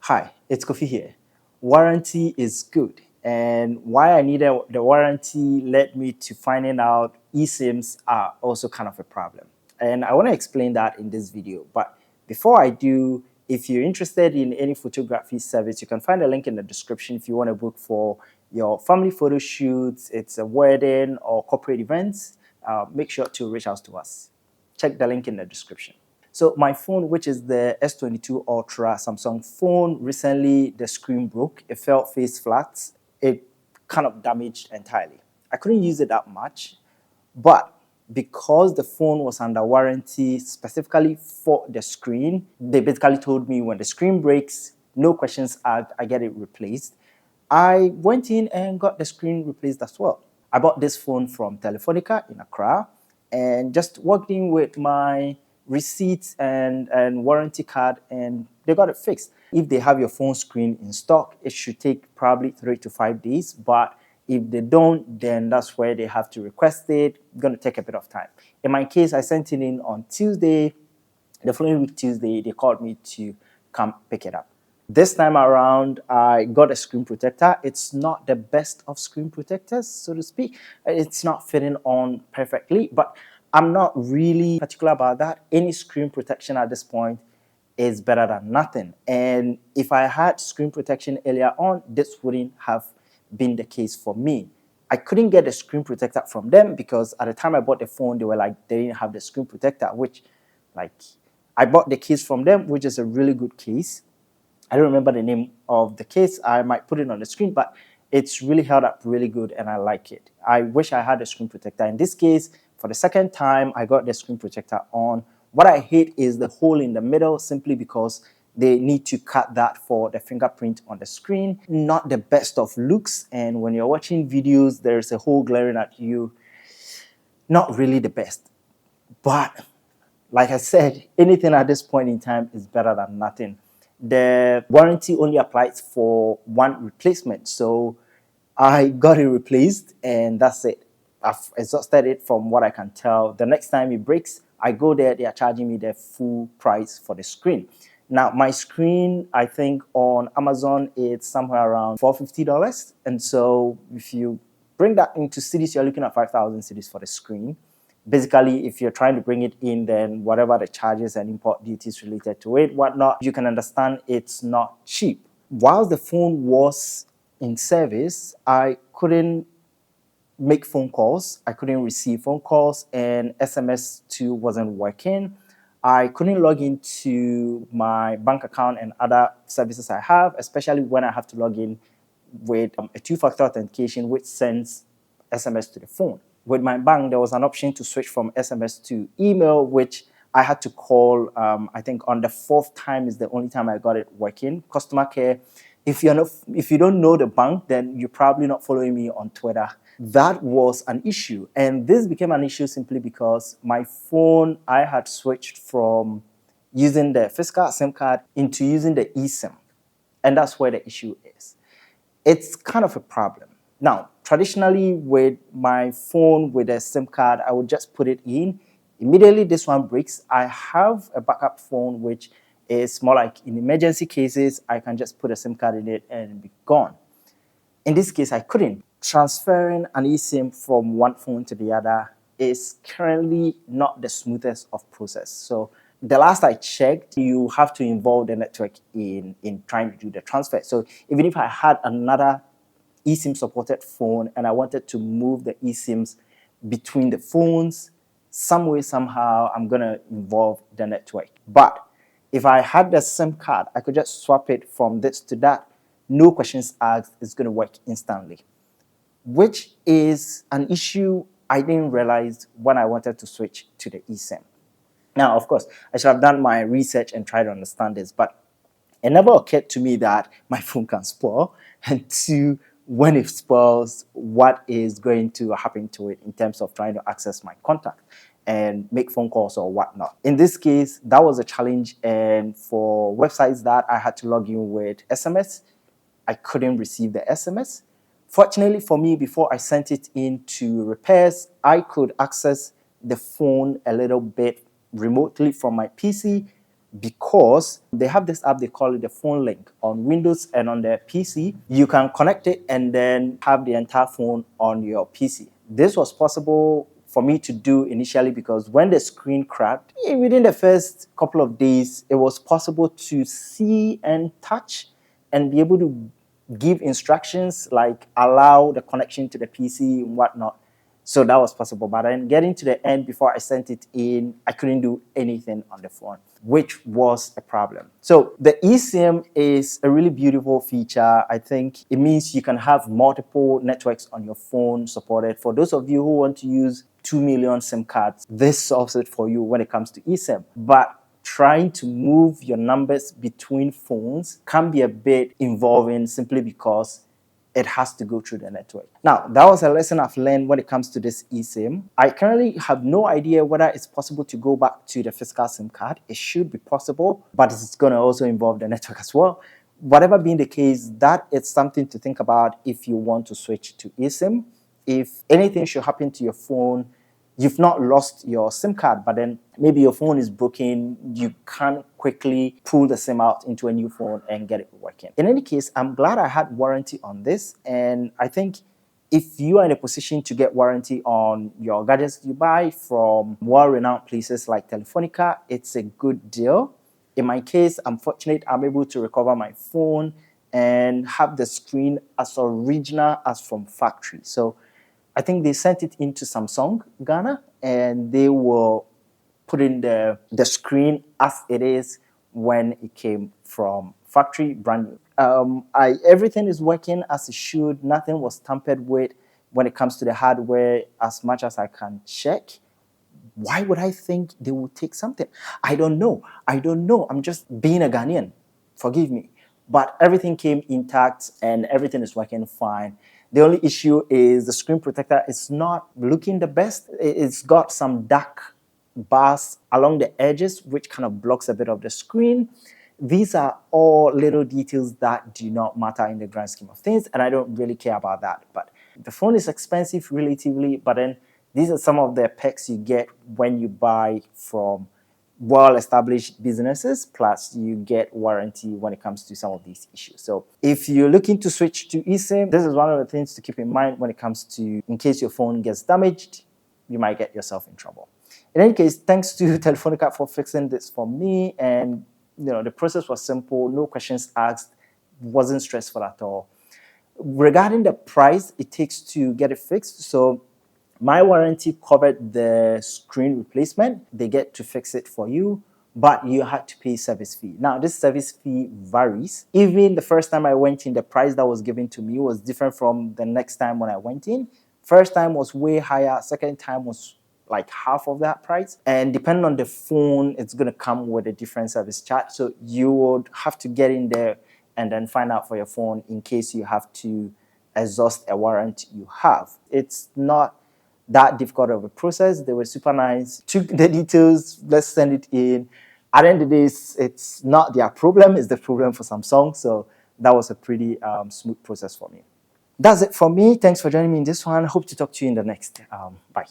Hi, it's KhoPhi here. Warranty is good, and why I needed the warranty led me to finding out eSIMs are also kind of a problem. And I want to explain that in this video. But before I do, if you're interested in any photography service, you can find a link in the description if you want to book for your family photo shoots, it's a wedding or corporate events. Make sure to reach out to us. Check the link in the description. So my phone, which is the S22 Ultra Samsung phone, recently the screen broke. It fell face flat. It kind of damaged entirely. I couldn't use it that much, but because the phone was under warranty specifically for the screen, they basically told me when the screen breaks, no questions asked, I get it replaced. I went in and got the screen replaced as well. I bought this phone from Telefonica in Accra and just walked in with my receipts and warranty card, and they got it fixed. If they have your phone screen in stock, it should take probably 3 to 5 days, but if they don't, then that's where they have to request it. It's going to take a bit of time. In my case, I sent it in on Tuesday. The following week, Tuesday, they called me to come pick it up. This time around, I got a screen protector. It's not the best of screen protectors, so to speak. It's not fitting on perfectly, but I'm not really particular about that. Any screen protection at this point is better than nothing. And if I had screen protection earlier on, this wouldn't have been the case for me. I couldn't get a screen protector from them because at the time I bought the phone, they were like, they didn't have the screen protector, which like I bought the case from them, which is a really good case. I don't remember the name of the case. I might put it on the screen, but it's really held up really good and I like it. I wish I had a screen protector. In this case, for the second time, I got the screen protector on. What I hate is the hole in the middle simply because they need to cut that for the fingerprint on the screen. Not the best of looks. And when you're watching videos, there's a hole glaring at you. Not really the best. But like I said, anything at this point in time is better than nothing. The warranty only applies for one replacement. So I got it replaced and that's it. I've exhausted it from what I can tell. The next time it breaks, I go there, they are charging me the full price for the screen. Now, my screen, I think on Amazon, it's somewhere around $450. And so if you bring that into cities, you're looking at 5,000 cities for the screen. Basically, if you're trying to bring it in, then whatever the charges and import duties related to it, whatnot, you can understand it's not cheap. While the phone was in service, I couldn't make phone calls. I couldn't receive phone calls, and SMS too wasn't working. I couldn't log into my bank account and other services I have, especially when I have to log in with a two-factor authentication, which sends SMS to the phone. With my bank, there was an option to switch from SMS to email, which I had to call. I think on the fourth time is the only time I got it working. Customer care. If you don't know the bank, then you're probably not following me on Twitter. That was an issue, and this became an issue simply because my phone, I had switched from using the physical SIM card into using the eSIM, and that's where the issue is. It's kind of a problem. Now, traditionally with my phone with a SIM card, I would just put it in. Immediately this one breaks, I have a backup phone which is more like in emergency cases, I can just put a SIM card in it and be gone. In this case, I couldn't. Transferring an eSIM from one phone to the other is currently not the smoothest of process. So the last I checked, you have to involve the network in trying to do the transfer. So even if I had another eSIM supported phone and I wanted to move the eSIMs between the phones, some way, somehow, I'm going to involve the network. But if I had the SIM card, I could just swap it from this to that. No questions asked, it's going to work instantly, which is an issue I didn't realize when I wanted to switch to the eSIM. Now, of course, I should have done my research and tried to understand this, but it never occurred to me that my phone can spoil, and two, when it spoils, what is going to happen to it in terms of trying to access my contact and make phone calls or whatnot. In this case, that was a challenge, and for websites that I had to log in with SMS, I couldn't receive the SMS. Fortunately for me, before I sent it in to repairs, I could access the phone a little bit remotely from my PC because they have this app, they call it the phone link on Windows and on their PC. You can connect it and then have the entire phone on your PC. This was possible for me to do initially because when the screen cracked, within the first couple of days, it was possible to see and touch and be able to give instructions like allow the connection to the PC and whatnot. So that was possible. But then getting to the end before I sent it in, I couldn't do anything on the phone, which was a problem. So the eSIM is a really beautiful feature. I think it means you can have multiple networks on your phone supported. For those of you who want to use 2 million SIM cards, this solves it for you when it comes to eSIM. But trying to move your numbers between phones can be a bit involving simply because it has to go through the network. Now, that was a lesson I've learned when it comes to this eSIM. I currently have no idea whether it's possible to go back to the physical SIM card. It should be possible, but it's going to also involve the network as well. Whatever being the case, that is something to think about if you want to switch to eSIM. If anything should happen to your phone, you've not lost your SIM card, but then maybe your phone is broken, you can't quickly pull the SIM out into a new phone and get it working. In any case, I'm glad I had warranty on this, and I think if you are in a position to get warranty on your gadgets you buy from well-renowned places like Telefonica, it's a good deal. In my case, I'm fortunate I'm able to recover my phone and have the screen as original as from factory. So I think they sent it into Samsung Ghana and they will put in the screen as it is when it came from factory, brand new. Everything is working as it should. Nothing was tampered with when it comes to the hardware as much as I can check. Why would I think they would take something? I don't know. I don't know. I'm just being a Ghanaian. Forgive me. But everything came intact and everything is working fine. The only issue is the screen protector is not looking the best. It's got some dark bars along the edges, which kind of blocks a bit of the screen. These are all little details that do not matter in the grand scheme of things, and I don't really care about that. But the phone is expensive relatively, but then these are some of the perks you get when you buy from well-established businesses, plus you get warranty when it comes to some of these issues. So if you're looking to switch to eSIM, this is one of the things to keep in mind when it comes to, in case your phone gets damaged, you might get yourself in trouble. In any case, thanks to Telefonica for fixing this for me, and the process was simple, no questions asked, wasn't stressful at all. Regarding the price it takes to get it fixed, so my warranty covered the screen replacement. They get to fix it for you, but you had to pay service fee. Now, this service fee varies. Even the first time I went in, the price that was given to me was different from the next time when I went in. First time was way higher. Second time was like half of that price. And depending on the phone, it's going to come with a different service charge. So you would have to get in there and then find out for your phone in case you have to exhaust a warranty you have. It's not that difficult of a process. They were super nice, took the details, let's send it in. At the end of the day, it's not their problem, it's the problem for Samsung. So that was a pretty smooth process for me. That's it for me. Thanks for joining me in this one. Hope to talk to you in the next. Bye.